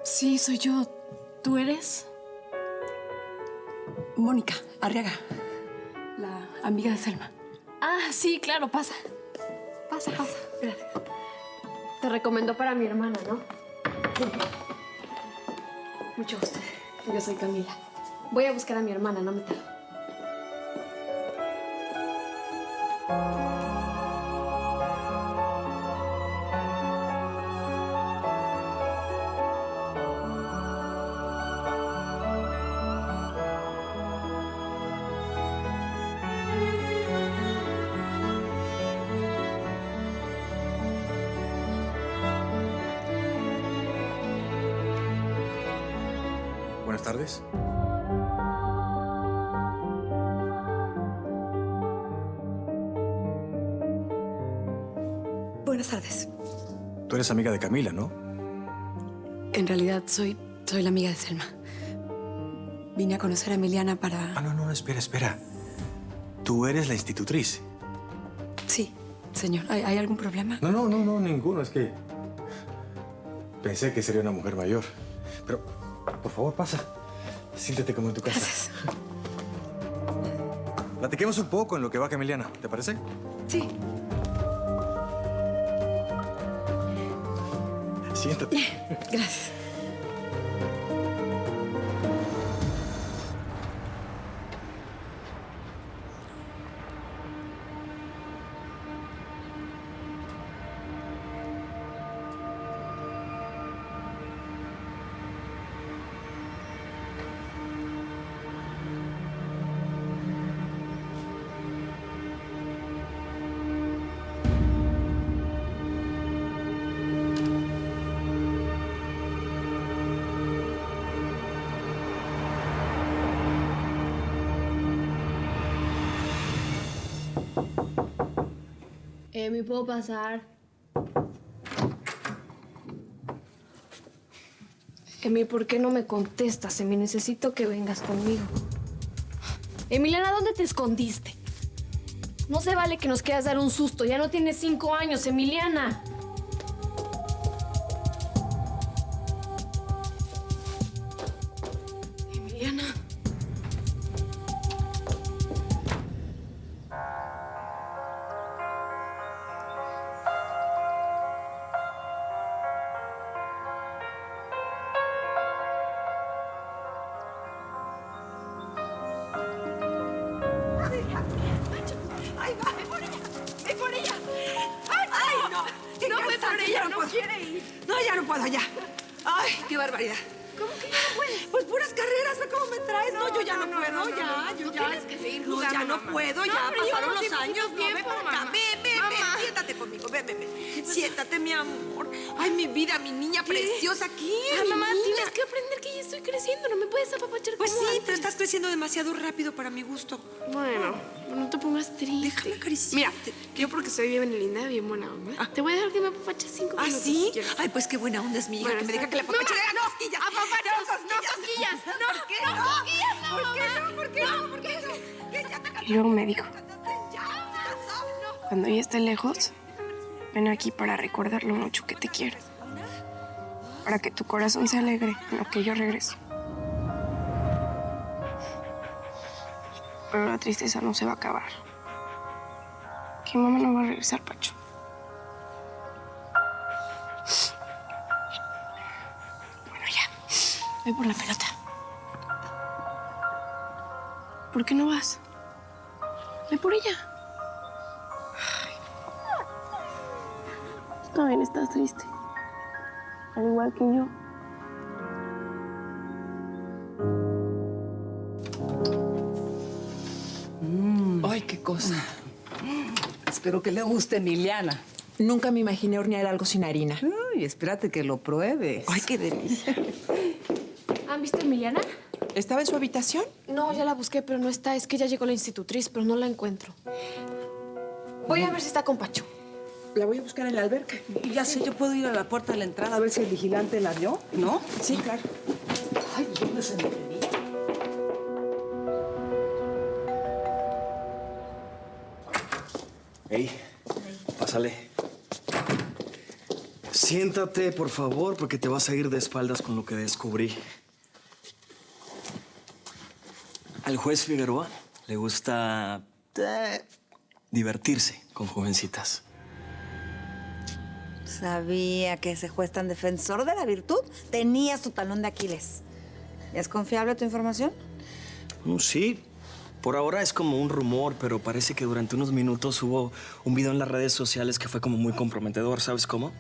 Sí, soy yo. ¿Tú eres? Mónica Arriaga, la amiga de Selma. Ah, sí, claro, pasa. Pasa. Gracias. Te recomiendo para mi hermana, ¿no? Mucho gusto. Yo soy Camila. Voy a buscar a mi hermana, no me tardo. Buenas tardes. Buenas tardes. Tú eres amiga de Camila, ¿no? En realidad soy la amiga de Selma. Vine a conocer a Emiliana para... Ah, no, espera. Tú eres la institutriz. Sí, señor. ¿Hay algún problema? No, ninguno. Es que pensé que sería una mujer mayor. Pero, por favor, pasa. Siéntate como en tu casa. Gracias. Platiquemos un poco en lo que va Emiliana, ¿te parece? Sí. Siéntate. Gracias. ¿Me puedo pasar? Emi, ¿por qué no me contestas? Emi, necesito que vengas conmigo. Emiliana, ¿dónde te escondiste? No se vale que nos quieras dar un susto. Ya no tienes 5 años, Emiliana. Emiliana. ¡Ay, va! ¡Ve por ella! ¡Ve por ella! ¡Ay, no! No, ve por ella, no quiere ir. No, ya no puedo, ya. ¡Ay, qué barbaridad! ¿Cómo que ya no puedes? Pues puras carreras, ve cómo me traes. No, yo ya no puedo, ya. Tú tienes que seguir No, jugando, ya no mamá. puedo, No, ya pero pasaron llevamos los bien años. poquito No, ven tiempo, para acá. mamá. Ven. Mamá. Siéntate conmigo, ven. Siéntate, mi amor. Ay, mi vida, mi niña preciosa aquí. Ay, mi mamá, niña. tienes que aprender que ya estoy creciendo. No me puedes apapachar Pues como sí, antes. pero estás creciendo demasiado rápido para mi gusto. Bueno, no te pongas triste. Déjame acariciarte. Mira, yo porque soy bien linda, bien buena onda. Te voy a dejar que me apapaches 5 ¿Ah, minutos. sí? si quieres. Ay, pues qué buena onda es mi hija, Bueno, que me está diga que le bien. apapache. Mamá, ¡No, cosquillas! apapachos, no cosquillas. ¿Por qué no? No cosquillas, no, ¿Por qué mamá. no? ¿Por qué no? ¿Por qué no? Que ya te Y luego me dijo, ya, no. cuando ella esté lejos, ven aquí para recordar lo mucho que te quiero. Para que tu corazón se alegre en lo que yo regreso. Pero la tristeza no se va a acabar. Que mamá no va a regresar, Pacho. Bueno, ya. Voy por la pelota. ¿Por qué no vas? Ve por ella. Ay. Está bien, estás triste. Al igual que yo. Ay, qué cosa. Espero que le guste, Emiliana. Nunca me imaginé hornear algo sin harina. Uy, espérate que lo pruebes. Ay, qué delicia. ¿Han visto a Emiliana? ¿Estaba en su habitación? No, ya la busqué, pero no está. Es que ya llegó la institutriz, pero no la encuentro. Voy a ver si está con Pacho. La voy a buscar en la alberca. Y ya sé, yo puedo ir a la puerta de la entrada a ver si el vigilante la vio, ¿no? Sí, claro. Ay, ¿dónde se metería? Ey, pásale. Siéntate, por favor, porque te vas a ir de espaldas con lo que descubrí. Al juez Figueroa le gusta divertirse con jovencitas. Sabía que ese juez tan defensor de la virtud tenía su talón de Aquiles. ¿Es confiable tu información? Sí, por ahora es como un rumor, pero parece que durante unos minutos hubo un video en las redes sociales que fue como muy comprometedor, ¿sabes cómo?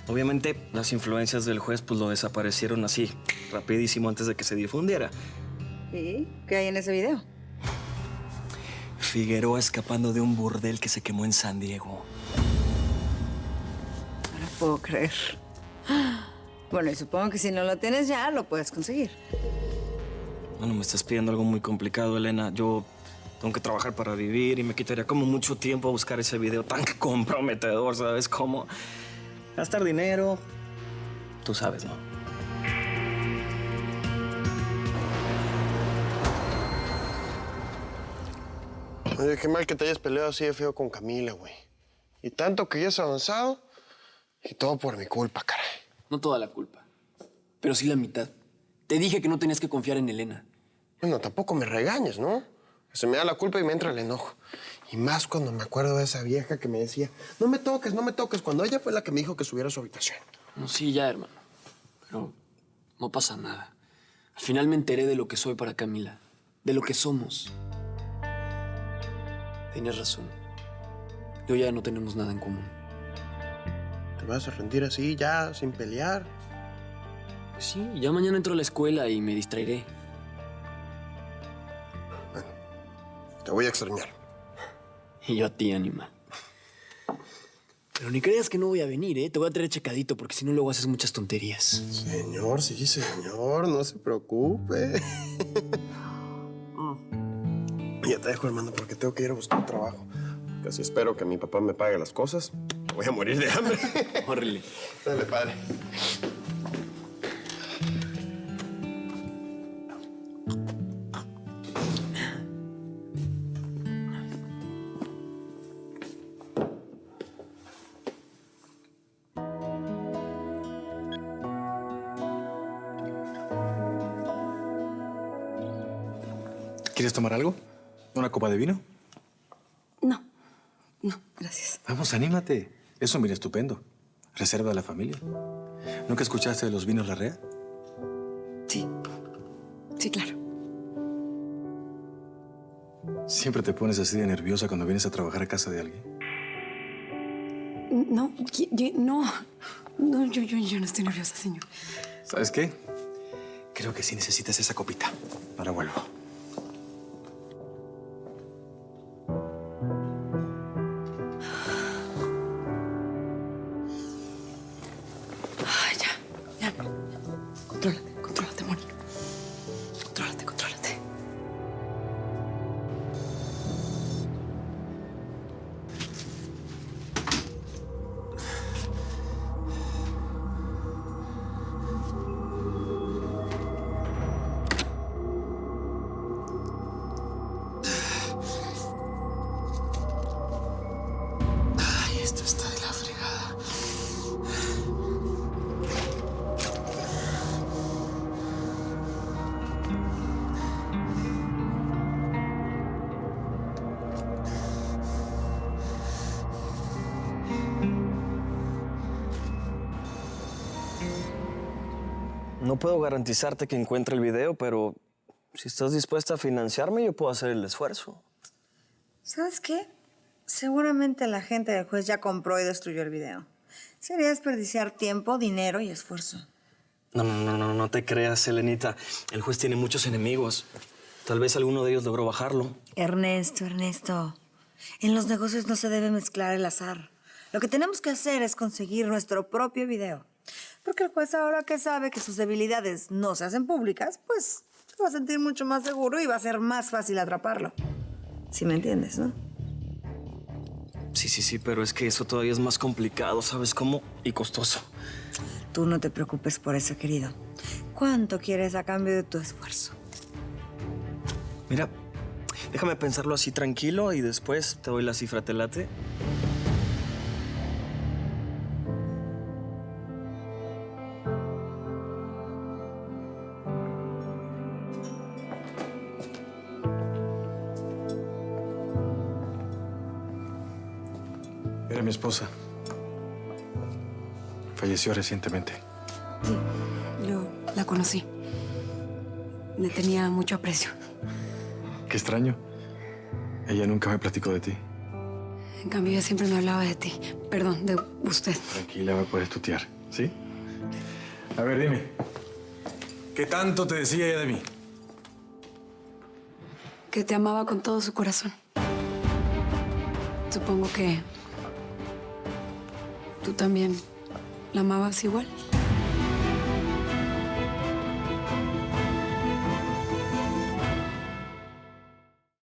Obviamente las influencias del juez pues lo desaparecieron así, rapidísimo antes de que se difundiera. ¿Y qué hay en ese video? Figueroa escapando de un burdel que se quemó en San Diego. No lo puedo creer. Bueno, y supongo que si no lo tienes ya, lo puedes conseguir. Bueno, me estás pidiendo algo muy complicado, Elena. Yo tengo que trabajar para vivir y me quitaría como mucho tiempo buscar ese video tan comprometedor, ¿sabes cómo? Gastar dinero, tú sabes, ¿no? Oye, qué mal que te hayas peleado así de feo con Camila, güey. Y tanto que ya has avanzado y todo por mi culpa, caray. No toda la culpa, pero sí la mitad. Te dije que no tenías que confiar en Elena. Bueno, tampoco me regañes, ¿no? Se me da la culpa y me entra el enojo. Y más cuando me acuerdo de esa vieja que me decía, no me toques, no me toques, cuando ella fue la que me dijo que subiera a su habitación. No, sí, ya, hermano. Pero no pasa nada. Al final me enteré de lo que soy para Camila, de lo que somos. Tienes razón. Yo ya no tenemos nada en común. ¿Te vas a rendir así, ya, sin pelear? Pues sí, ya mañana entro a la escuela y me distraeré. Bueno, te voy a extrañar. Y yo a ti, animal. Pero ni creas que no voy a venir, ¿eh? Te voy a traer checadito porque si no luego haces muchas tonterías. Señor, sí, señor, no se preocupe. Ya te dejo, hermano, porque tengo que ir a buscar trabajo. Casi espero que mi papá me pague las cosas. Voy a morir de hambre. Órale. Dale, padre. ¿Quieres tomar algo? ¿Una copa de vino? No, gracias. Vamos, anímate. Eso mira estupendo. Reserva de la familia. ¿Nunca escuchaste de los vinos Larrea? Sí, claro. ¿Siempre te pones así de nerviosa cuando vienes a trabajar a casa de alguien? No, yo no estoy nerviosa, señor. ¿Sabes qué? Creo que sí necesitas esa copita. Ahora vuelvo. Ay, ya. Contrólate, Moni. Contrólate. Ay, esto está de la fregada. No puedo garantizarte que encuentre el video, pero si estás dispuesta a financiarme, yo puedo hacer el esfuerzo. ¿Sabes qué? Seguramente la gente del juez ya compró y destruyó el video. Sería desperdiciar tiempo, dinero y esfuerzo. No te creas, Elenita. El juez tiene muchos enemigos. Tal vez alguno de ellos logró bajarlo. Ernesto. En los negocios no se debe mezclar el azar. Lo que tenemos que hacer es conseguir nuestro propio video. Porque el juez ahora que sabe que sus debilidades no se hacen públicas, pues se va a sentir mucho más seguro y va a ser más fácil atraparlo. ¿Sí me entiendes, no? Sí, pero es que eso todavía es más complicado, ¿sabes cómo? Y costoso. Tú no te preocupes por eso, querido. ¿Cuánto quieres a cambio de tu esfuerzo? Mira, déjame pensarlo así tranquilo y después te doy la cifra, ¿te late? Era mi esposa. Falleció recientemente. Sí, yo la conocí. Le tenía mucho aprecio. Qué extraño. Ella nunca me platicó de ti. En cambio, ella siempre me hablaba de ti. Perdón, de usted. Tranquila, me puedes tutear, ¿sí? A ver, dime. ¿Qué tanto te decía ella de mí? Que te amaba con todo su corazón. Supongo que tú también la amabas igual.